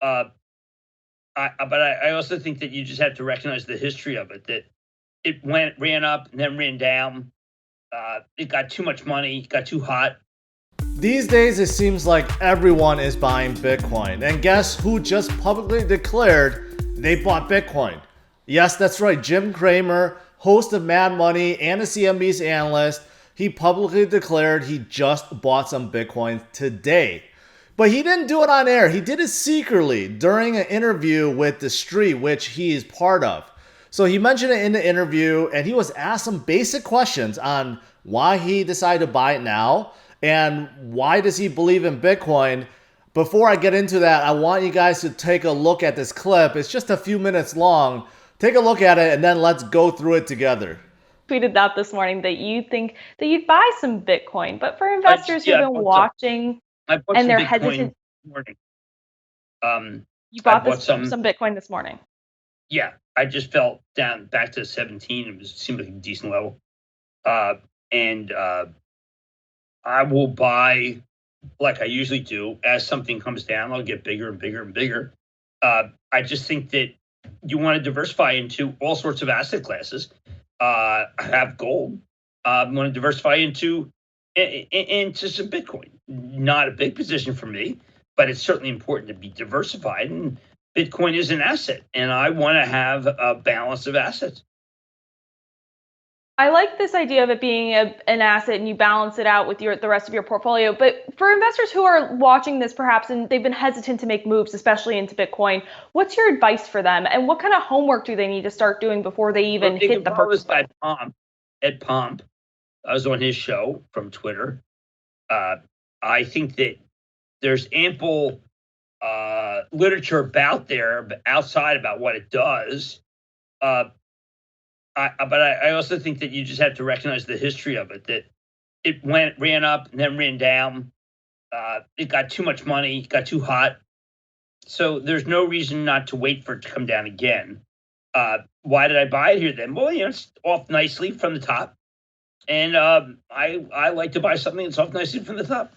Uh, but I also think that you just have to recognize the history of it. That it ran up and then ran down. It got too much money, got too hot. These days, it seems like everyone is buying Bitcoin. And guess who just publicly declared they bought Bitcoin? Yes, that's right. Jim Cramer, host of Mad Money and a CNBC analyst, he publicly declared he just bought some Bitcoin today. But he didn't do it on air. He did it secretly during an interview with The Street, which he is part of. So he mentioned it in the interview, and he was asked some basic questions on why he decided to buy it now and why does he believe in Bitcoin. Before I get into that, I want you guys to take a look at this clip. It's just a few minutes long. Take a look at it, and then let's go through it together. Tweeted that this morning that you think that you'd buy some Bitcoin, but for investors who've been watching and they're hesitant. You bought some Bitcoin this morning. Yeah, I just fell down back to 17. It seemed like a decent level. And I will buy like I usually do. As something comes down, I'll get bigger and bigger and bigger. I just think that you want to diversify into all sorts of asset classes. I have gold. I want to diversify into some Bitcoin. Not a big position for me, but it's certainly important to be diversified. And Bitcoin is an asset, and I want to have a balance of assets. I like this idea of it being an asset and you balance it out with the rest of your portfolio. But for investors who are watching this perhaps and they've been hesitant to make moves, especially into Bitcoin, what's your advice for them? And what kind of homework do they need to start doing before they even hit the purchase? Ed Pomp. I was on his show from Twitter. I think that there's ample literature outside about what it does. But I also think that you just have to recognize the history of it. That it ran up and then ran down. It got too much money, got too hot. So there's no reason not to wait for it to come down again. Why did I buy it here then? Well, it's off nicely from the top. And I like to buy something that's off nicely from the top.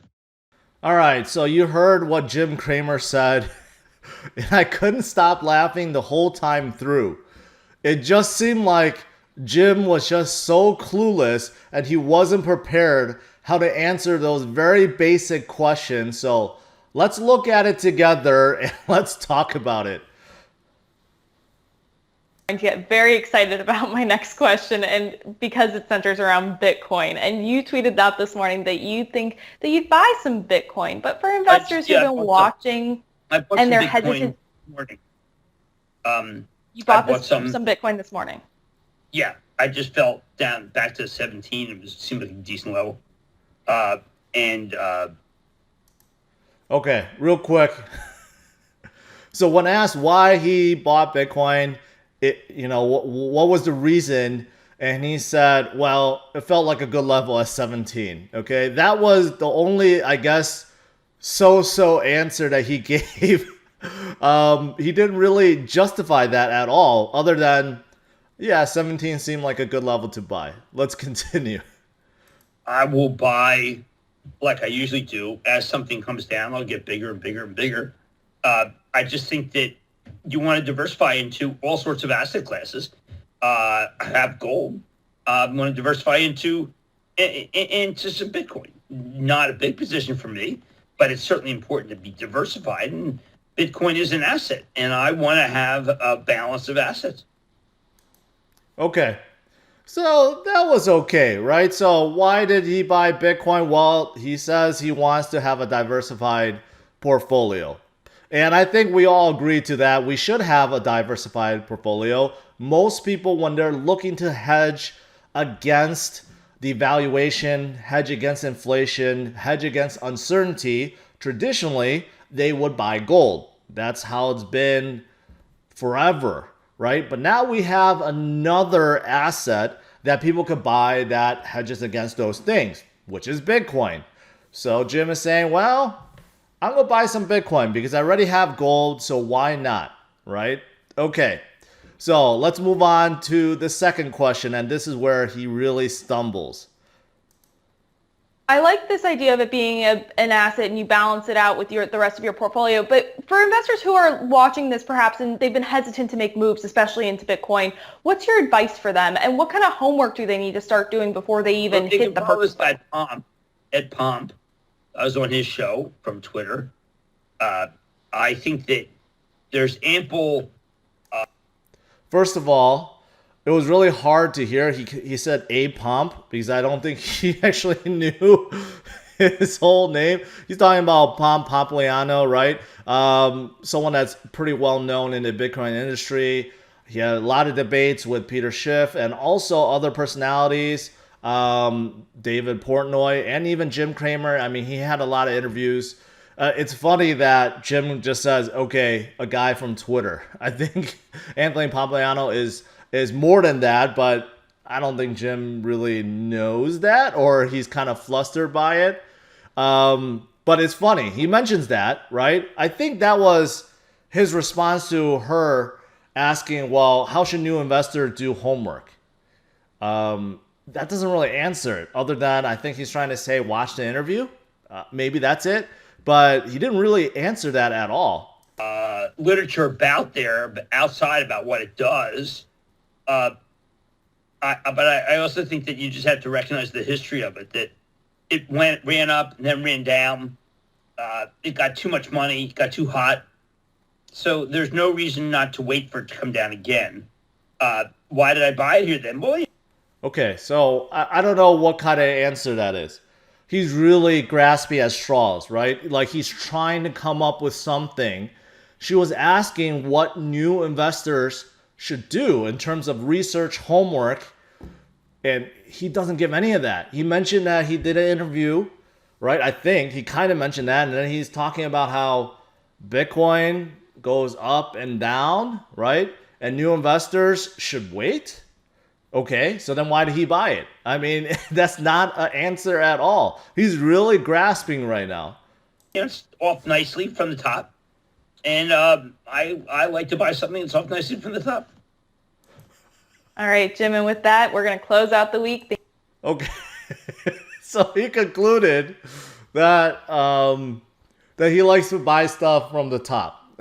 All right, so you heard what Jim Cramer said, and I couldn't stop laughing the whole time through. It just seemed like Jim was just so clueless and he wasn't prepared how to answer those very basic questions. So let's look at it together and let's talk about it. I'm going to get very excited about my next question, and because it centers around Bitcoin. And you tweeted that this morning that you think that you'd buy some Bitcoin, but for investors who've been watching and they're hesitant. You bought some Bitcoin this morning. Yeah, I just fell down back to 17. It seemed like a decent level. Okay, real quick. So when asked why he bought Bitcoin, what was the reason? And he said, well, it felt like a good level at 17. Okay, that was the only, I guess, so answer that he gave. He didn't really justify that at all, other than, yeah, 17 seemed like a good level to buy. Let's continue. I will buy like I usually do. As something comes down, I'll get bigger and bigger and bigger. I just think that you want to diversify into all sorts of asset classes. I have gold. I want to diversify into some Bitcoin. Not a big position for me, but it's certainly important to be diversified. And Bitcoin is an asset, and I want to have a balance of assets. Okay. So that was okay, right? So why did he buy Bitcoin? Well, he says he wants to have a diversified portfolio. And I think we all agree to that. We should have a diversified portfolio. Most people, when they're looking to hedge against devaluation, hedge against inflation, hedge against uncertainty, traditionally, they would buy gold. That's how it's been forever, right? But now we have another asset that people could buy that hedges against those things, which is Bitcoin. So Jim is saying, well, I'm going to buy some Bitcoin because I already have gold, so why not, right? Okay, so let's move on to the second question, and this is where he really stumbles. I like this idea of it being an asset and you balance it out with the rest of your portfolio. But for for investors who are watching this perhaps and they've been hesitant to make moves, especially into Bitcoin, what's your advice for them? And what kind of homework do they need to start doing before they even hit the purchase button? Ed Pomp. I was on his show from Twitter. I think that there's ample. First of all, it was really hard to hear. He said a pump because I don't think he actually knew his whole name. He's talking about Pomp Pompliano, right? Someone that's pretty well known in the Bitcoin industry. He had a lot of debates with Peter Schiff and also other personalities, David Portnoy and even Jim Cramer. I mean, he had a lot of interviews. It's funny that Jim just says, okay, a guy from Twitter. I think Anthony Pompliano is more than that, but I don't think Jim really knows that, or he's kind of flustered by it. But it's funny. He mentions that, right? I think that was his response to her asking, well, how should new investors do homework? That doesn't really answer it, other than I think he's trying to say, watch the interview. Maybe that's it. But he didn't really answer that at all. Literature out there, but outside about what it does. But I also think that you just have to recognize the history of it, that it ran up and then ran down. It got too much money, got too hot. So there's no reason not to wait for it to come down again. Why did I buy it here then? Well, okay, so I don't know what kind of answer that is. He's really grasping at straws, right? Like he's trying to come up with something. She was asking what new investors should do in terms of research homework, and he doesn't give any of that. He mentioned that he did an interview, right? I think he kind of mentioned that, and then he's talking about how Bitcoin goes up and down, right? And new investors should wait. Okay, so then why did he buy it? I mean, that's not an answer at all. He's really grasping right now. It's off nicely from the top. And I like to buy something that's off nicely from the top. All right, Jim, and with that, we're going to close out the week. Okay. So he concluded that that he likes to buy stuff from the top.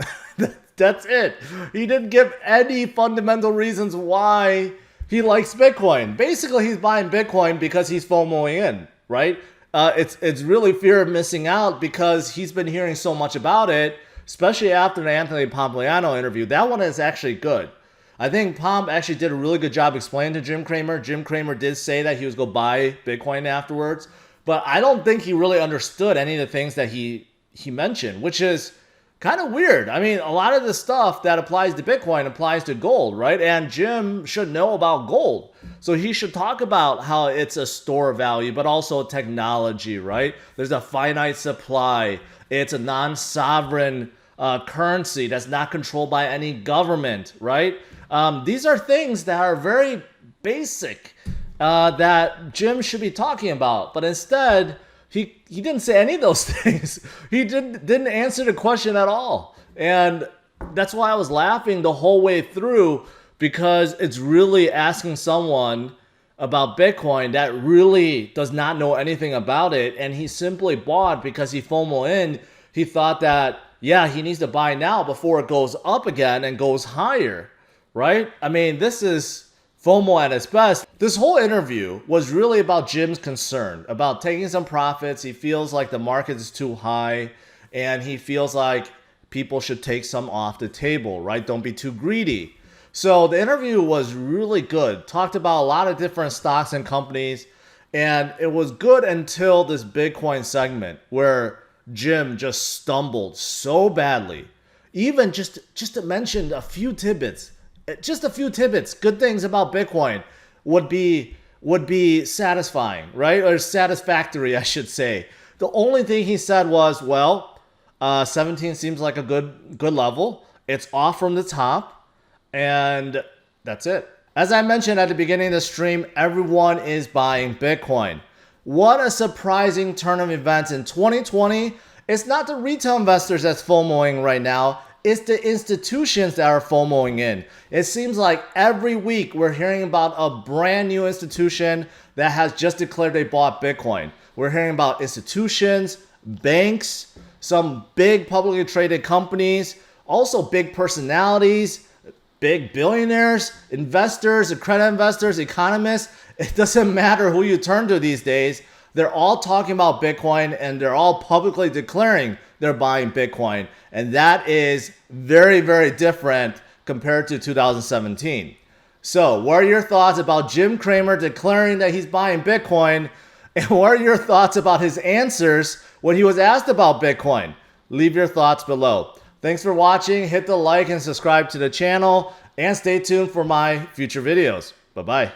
That's it. He didn't give any fundamental reasons why he likes Bitcoin. Basically, he's buying Bitcoin because he's FOMOing in, right? It's really fear of missing out because he's been hearing so much about it, especially after the Anthony Pompliano interview. That one is actually good. I think Pomp actually did a really good job explaining to Jim Cramer. Jim Cramer did say that he was going to buy Bitcoin afterwards, but I don't think he really understood any of the things that he mentioned, which is kind of weird. I mean, a lot of the stuff that applies to Bitcoin applies to gold, right? And Jim should know about gold. So he should talk about how it's a store of value, but also technology, right? There's a finite supply. It's a non-sovereign currency that's not controlled by any government, right? These are things that are very basic that Jim should be talking about. But instead, he didn't say any of those things. He didn't answer the question at all. And that's why I was laughing the whole way through, because it's really asking someone about Bitcoin that really does not know anything about it. And he simply bought because he FOMO in. He thought that, yeah, he needs to buy now before it goes up again and goes higher, right? I mean, this is FOMO at its best. This whole interview was really about Jim's concern about taking some profits. He feels like the market is too high, and he feels like people should take some off the table, right? Don't be too greedy. So the interview was really good. Talked about a lot of different stocks and companies, and it was good until this Bitcoin segment where Jim just stumbled so badly. Even just to mention a few tidbits. Just a few tidbits, good things about Bitcoin would be satisfying, right? Or satisfactory, I should say. The only thing he said was, well, 17 seems like a good level. It's off from the top, and that's it. As I mentioned at the beginning of the stream, everyone is buying Bitcoin. What a surprising turn of events in 2020. It's not the retail investors that's FOMOing right now. It's the institutions that are FOMOing in. It seems like every week we're hearing about a brand new institution that has just declared they bought Bitcoin. We're hearing about institutions, banks, some big publicly traded companies, also big personalities, big billionaires, investors, credit investors, economists. It doesn't matter who you turn to these days. They're all talking about Bitcoin and they're all publicly declaring they're buying Bitcoin. And that is very, very different compared to 2017. So what are your thoughts about Jim Cramer declaring that he's buying Bitcoin? And what are your thoughts about his answers when he was asked about Bitcoin? Leave your thoughts below. Thanks for watching. Hit the like and subscribe to the channel. And stay tuned for my future videos. Bye-bye.